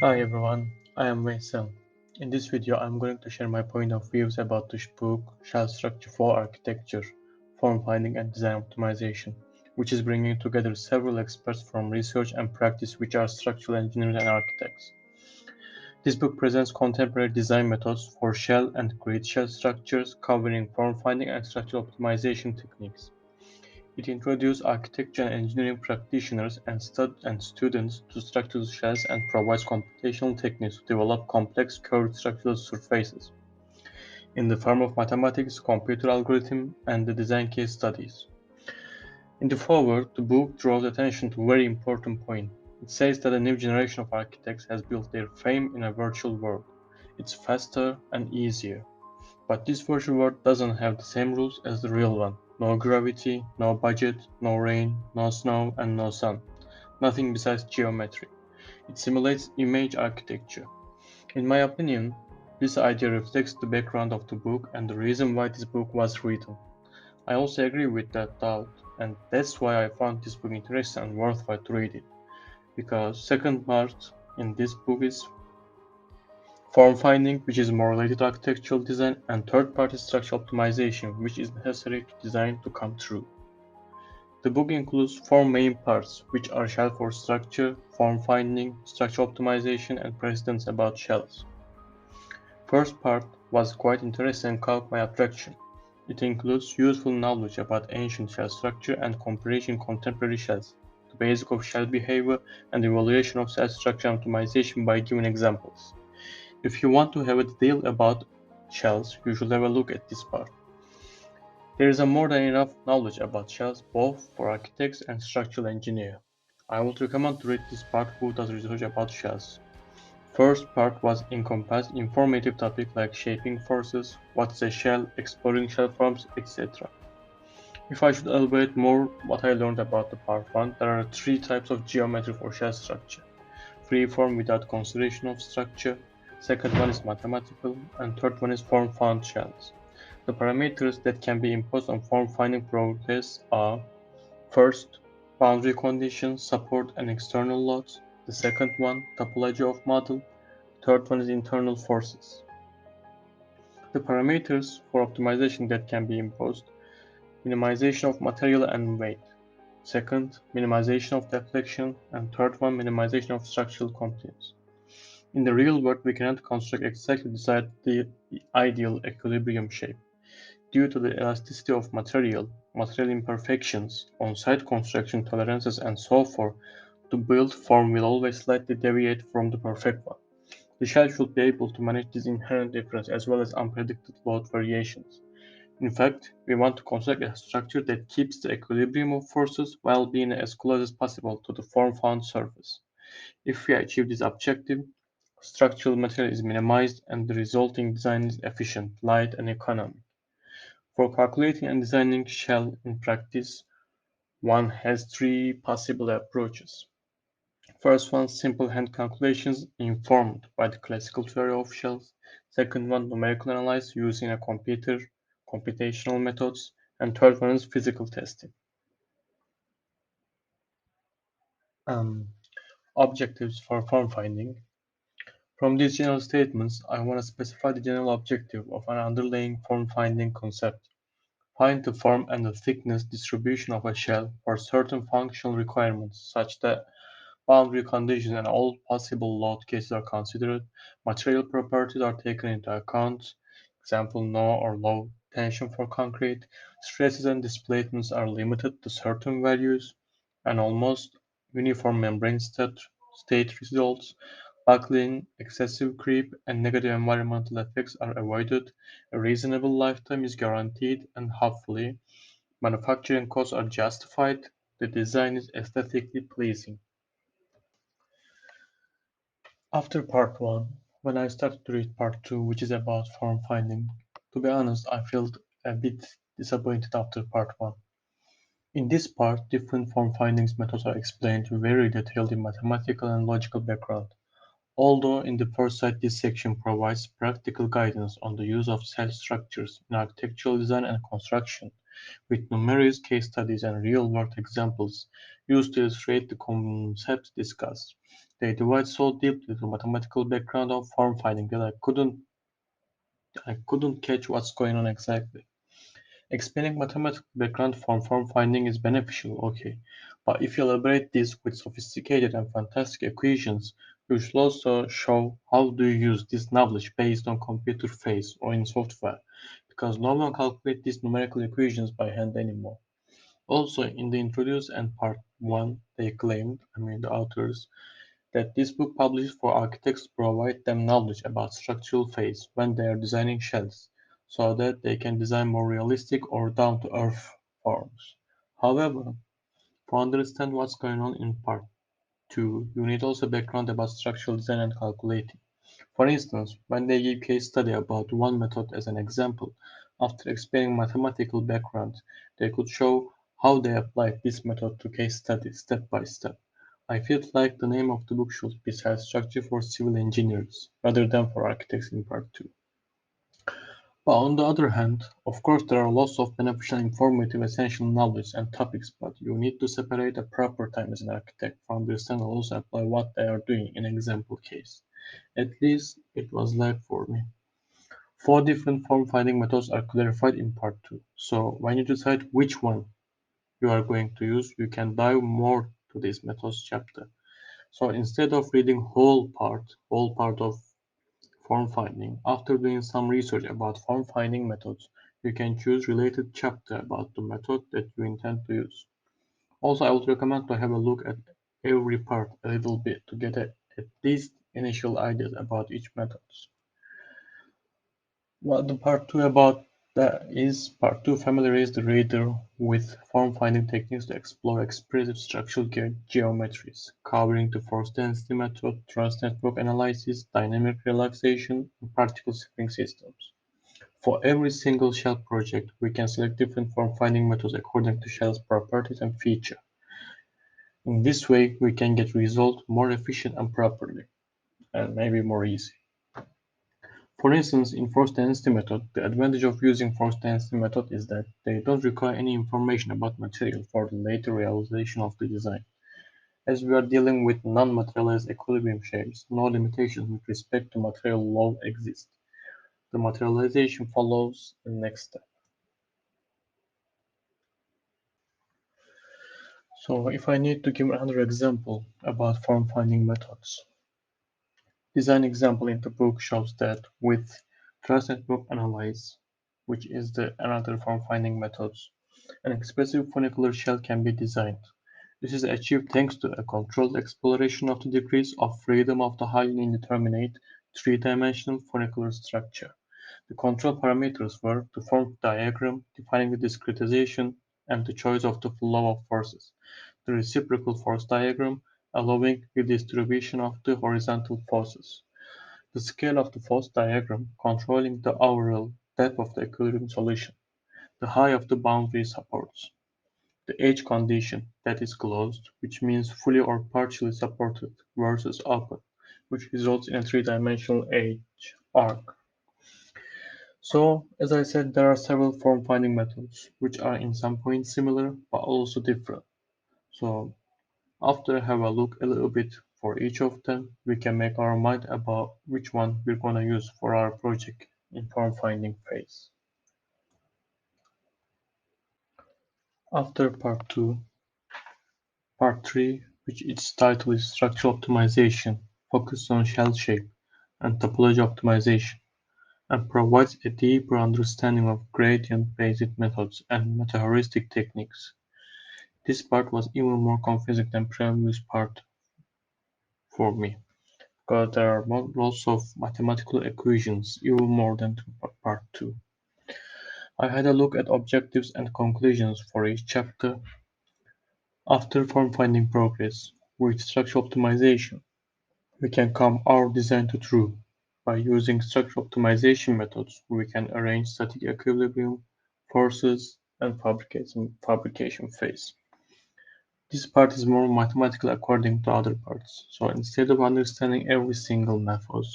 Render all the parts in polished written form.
Hi everyone, I am M.Veysel. In this video, I'm going to share my point of views about the book Shell Structure for Architecture, Form Finding and Design Optimization, which is bringing together several experts from research and practice which are structural engineers and architects. This book presents contemporary design methods for shell and grid shell structures covering form finding and structural optimization techniques. It introduces architecture and engineering practitioners and students to structural shells and provides computational techniques to develop complex curved structural surfaces in the form of mathematics, computer algorithm, and the design case studies. In the foreword, the book draws attention to a very important point. It says that a new generation of architects has built their fame in a virtual world. It's faster and easier. But this virtual world doesn't have the same rules as the real one. No gravity, no budget, no rain, no snow, and no sun. Nothing besides geometry. It simulates image architecture. In my opinion, this idea reflects the background of the book and the reason why this book was written. I also agree with that thought, and that's why I found this book interesting and worthwhile to read it. Because second part in this book is form finding, which is more related to architectural design, and third party structural optimization, which is necessary to design to come true. The book includes four main parts, which are shell for structure, form finding, structural optimization, and precedents about shells. First part was quite interesting and caught my attraction. It includes useful knowledge about ancient shell structure and comparison contemporary shells, the basic of shell behavior, and evaluation of shell structure and optimization by giving examples. If you want to have a detail about shells, you should have a look at this part. There is a more than enough knowledge about shells both for architects and structural engineers. I would recommend to read this part who does research about shells. First part was encompassed informative topics like shaping forces, what is a shell, exploring shell forms, etc. If I should elaborate more what I learned about the part 1, there are three types of geometry for shell structure. Free form without consideration of structure, second one is mathematical, and third one is form found shells. The parameters that can be imposed on form finding process are: first, boundary conditions, support and external loads; the second one, topology of model; third one is internal forces. The parameters for optimization that can be imposed: minimization of material and weight; second, minimization of deflection; and third one, minimization of structural components. In the real world, we cannot construct exactly the ideal equilibrium shape. Due to the elasticity of material imperfections, on-site construction tolerances, and so forth, the built form will always slightly deviate from the perfect one. The shell should be able to manage this inherent difference as well as unpredicted load variations. In fact, we want to construct a structure that keeps the equilibrium of forces while being as close as possible to the form-found surface. If we achieve this objective, structural material is minimized and the resulting design is efficient, light, and economic. For calculating and designing shell in practice, one has three possible approaches. First one, simple hand calculations informed by the classical theory of shells. Second one, numerical analysis using a computer, computational methods. And third one is physical testing. Um, Objectives for form finding. From these general statements, I want to specify the general objective of an underlying form finding concept. Find the form and the thickness distribution of a shell for certain functional requirements, such that boundary conditions and all possible load cases are considered, material properties are taken into account, example no or low tension for concrete, stresses and displacements are limited to certain values, and almost uniform membrane state results, buckling, excessive creep, and negative environmental effects are avoided, a reasonable lifetime is guaranteed, and hopefully, manufacturing costs are justified, the design is aesthetically pleasing. After part 1, when I started to read part 2, which is about form finding, to be honest, I felt a bit disappointed after part 1. In this part, different form findings methods are explained very detailed in mathematical and logical background. Although in the first side this section provides practical guidance on the use of cell structures in architectural design and construction, with numerous case studies and real-world examples, used to illustrate the concepts discussed. They divide so deeply the mathematical background of form finding that I couldn't catch what's going on exactly. Explaining mathematical background from form finding is beneficial, okay, but if you elaborate this with sophisticated and fantastic equations, you should also show how do you use this knowledge based on computer phase or in software, because no one calculates these numerical equations by hand anymore. Also, in the introduce and part 1, they claimed, the authors, that this book published for architects to provide them knowledge about structural phase when they are designing shells, so that they can design more realistic or down-to-earth forms. However, to understand what's going on in part 2, you need also background about structural design and calculating. For instance, when they give case study about one method as an example, after explaining mathematical background, they could show how they applied this method to case study step by step. I felt like the name of the book should be Cell Structure for Civil Engineers rather than for architects in part 2. But on the other hand, of course there are lots of beneficial, informative, essential knowledge and topics, but you need to separate a proper time as an architect for understand and also apply what they are doing in example case. At least it was like for me. Four different form finding methods are clarified in part 2. So when you decide which one you are going to use, you can dive more to this methods chapter. So instead of reading whole part of form finding, after doing some research about form finding methods, you can choose related chapter about the method that you intend to use. Also, I would recommend to have a look at every part a little bit to get at least initial ideas about each method. What the part two about that is part two familiarizes the reader with form-finding techniques to explore expressive structural geometries, covering the force density method, truss network analysis, dynamic relaxation, and particle spring systems. For every single shell project, we can select different form-finding methods according to shell's properties and feature. In this way, we can get results more efficient and properly, and maybe more easy. For instance, in force density method, the advantage of using force density method is that they don't require any information about material for the later realization of the design. As we are dealing with non-materialized equilibrium shapes, no limitations with respect to material law exist. The materialization follows the next step. So if I need to give another example about form finding methods, design example in the book shows that with truss network analysis, which is the another form finding methods, an expressive funicular shell can be designed. This is achieved thanks to a controlled exploration of the degrees of freedom of the highly indeterminate three-dimensional funicular structure. The control parameters were the form diagram defining the discretization and the choice of the flow of forces, the reciprocal force diagram allowing the distribution of the horizontal forces, the scale of the force diagram controlling the overall depth of the equilibrium solution, the height of the boundary supports, the edge condition that is closed, which means fully or partially supported, versus open, which results in a three-dimensional edge arc. So, as I said, there are several form finding methods, which are in some points similar but also different. So, after have a look a little bit for each of them, we can make our mind about which one we're gonna use for our project in form finding phase. After part 2, part 3, which its title is Structural Optimization, focuses on shell shape and topology optimization, and provides a deeper understanding of gradient-based methods and meta-heuristic techniques. This part was even more confusing than previous part for me, because there are lots of mathematical equations, even more than part 2. I had a look at objectives and conclusions for each chapter. After form-finding progress, with structural optimization, we can come our design to true. By using structural optimization methods, we can arrange static equilibrium, forces, and fabrication phase. This part is more mathematical according to other parts, so instead of understanding every single method,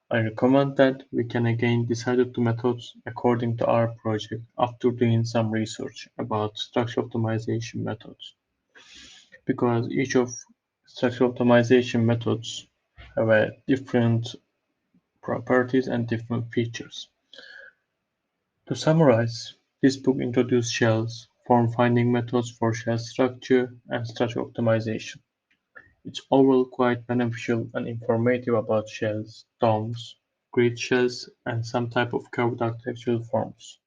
I recommend that we can again decide the methods according to our project after doing some research about structure optimization methods. because each of structural optimization methods have a different properties and different features. To summarize, this book introduces shells, form-finding methods for shell structure, and structure optimization. It's overall quite beneficial and informative about shells, domes, grid shells, and some type of curved architectural forms.